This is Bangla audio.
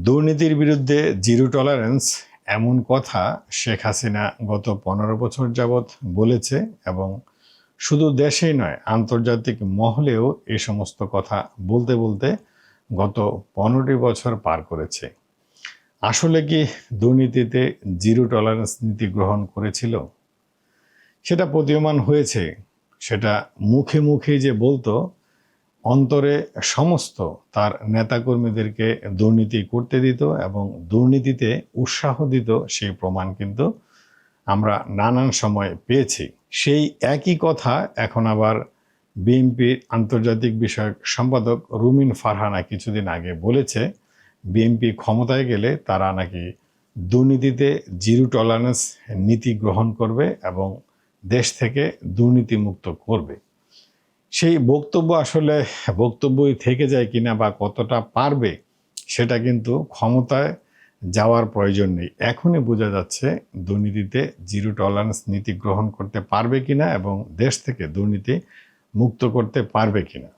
দুর্নীতির বিরুদ্ধে জিরো টলারেন্স এমন কথা শেখ হাসিনা গত ১৫ বছর যাবৎ বলেছে এবং শুধু দেশেই নয় আন্তর্জাতিক মহলেও এই সমস্ত কথা বলতে বলতে গত ১৫টি বছর পার করেছে। আসলে কি দুর্নীতিতে জিরো টলারেন্স নীতি গ্রহণ করেছিল? সেটা প্রতীয়মান হয়েছে। সেটা মুখে মুখে যে বলতো, অন্তরে সমস্ত তার নেতাকর্মীদেরকে দুর্নীতি করতে দিত এবং দুর্নীতিতে উৎসাহ দিত, সেই প্রমাণ কিন্তু আমরা নানান সময় পেয়েছি। সেই একই কথা এখন আবার বিএনপির আন্তর্জাতিক বিষয়ক সম্পাদক রুমিন ফারহানা কিছুদিন আগে বলেছে, বিএনপি ক্ষমতায় গেলে তারা নাকি দুর্নীতিতে জিরো টলারেন্স নীতি গ্রহণ করবে এবং দেশ থেকে দুর্নীতিমুক্ত করবে। সেই বক্তব্য আসলে বক্তব্যই থেকে যায় কিনা বা কতটা পারবে সেটা কিন্তু ক্ষমতায় যাওয়ার প্রয়োজন নেই। এখনই বোঝা যাচ্ছে দুর্নীতিতে জিরো টলারেন্স নীতি গ্রহণ করতে পারবে কিনা এবং দেশ থেকে দুর্নীতি মুক্ত করতে পারবে কিনা।